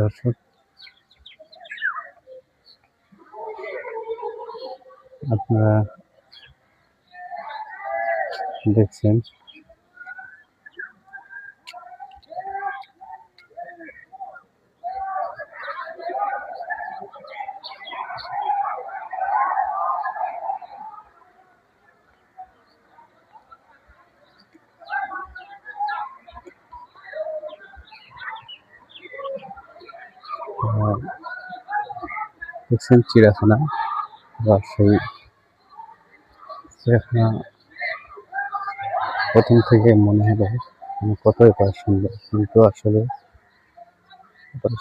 দর্শক আপনারা দেখছেন চিড়িয়াখানা। রাজশাহী চিড়িয়াখানা প্রথম থেকে মনে হলো কতই সুন্দর, কিন্তু আসলে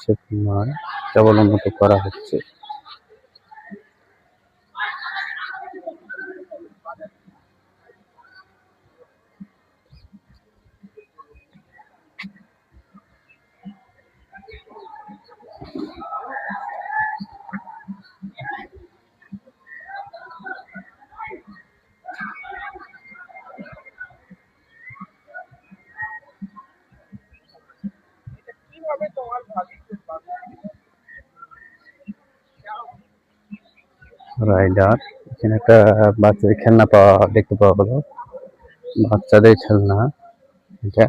সেরকম নয়, কেবল উন্নত করা হচ্ছে। রাইডার, এখানে একটা বাচ্চাদের খেলনা দেখতে পাওয়া গেল। বাচ্চাদের খেলনা এটা।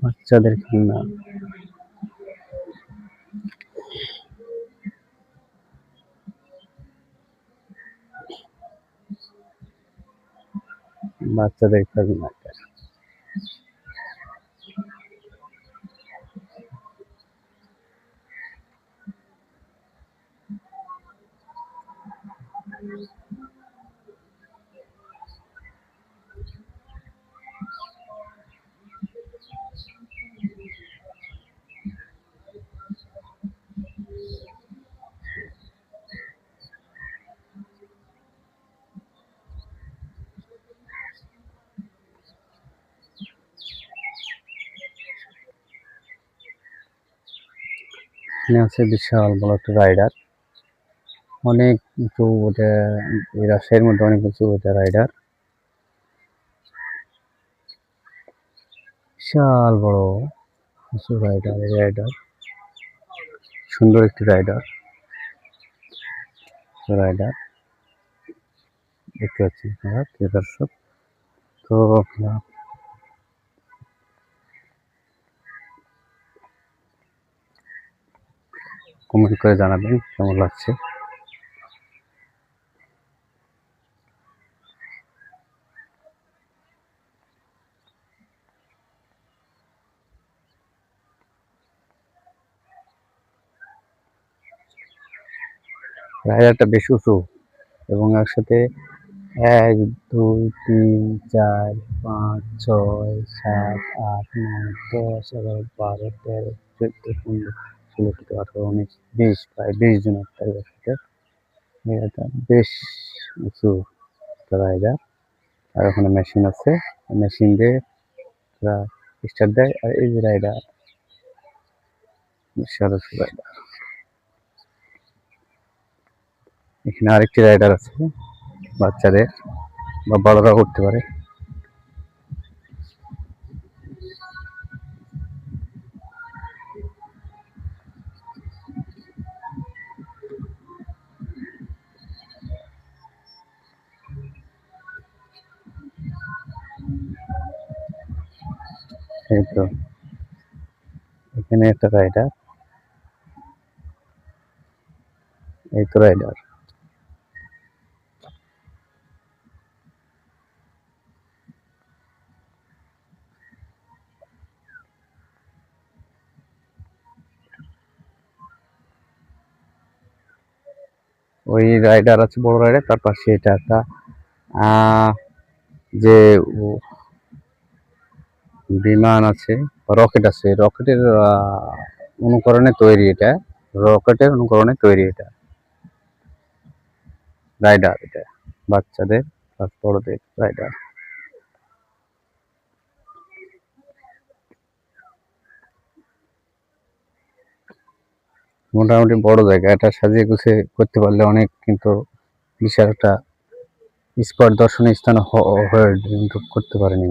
বাচ্চাদের খেলনা, বাচ্চাদের খেলনা। এখানে আছে বিশাল বড় একটা রাইডার, অনেক উঁচু। ওটা এই রাজশাহীর মধ্যে অনেক উঁচু ওটা রাইডার, বিশাল বড় উঁচু রাইডার। রাইডার সুন্দর একটি রাইডার। রাইডার দেখতে পাচ্ছি আপনারা, প্রিয় দর্শক। তো আপনারা কমেন্ট করে জানাবেন কেমন লাগছে। রাইডারটা বেশ উঁচু এবং একসাথে 1 2 3 4 5 6 7 8 9 10 11 12 13 14 15 16 17 18 19 20, প্রায় 20 জন একসাথে। এটা বেশ উঁচু রাইডার। আর ওখানে মেশিন আছে, মেশিন দিয়ে স্টার্ট দেয়। আর এই যে রাইডার, বিশাল উঁচু রাইডার। এখানে আরেকটি রাইডার আছে, বাচ্চাদের বা বড়রা উঠতে পারে। এই তো এখানে একটা রাইডার, এই তো রাইডার। ওই রাইডার আছে, বড় রাইডার। তার পাশে এটা একটা যে বিমান আছে, রকেট আছে। রকেটের অনুকরণে তৈরি এটা, রকেটের অনুকরণে তৈরি এটা রাইডার। এটা বাচ্চাদের প্লাস বড়দের রাইডার। মোটামুটি বড় জায়গা, এটা সাজিয়ে গুছিয়ে করতে পারলে অনেক কিন্তু বিশাল একটা স্পট দর্শনীয় স্থান হয়ে করতে পারেনি।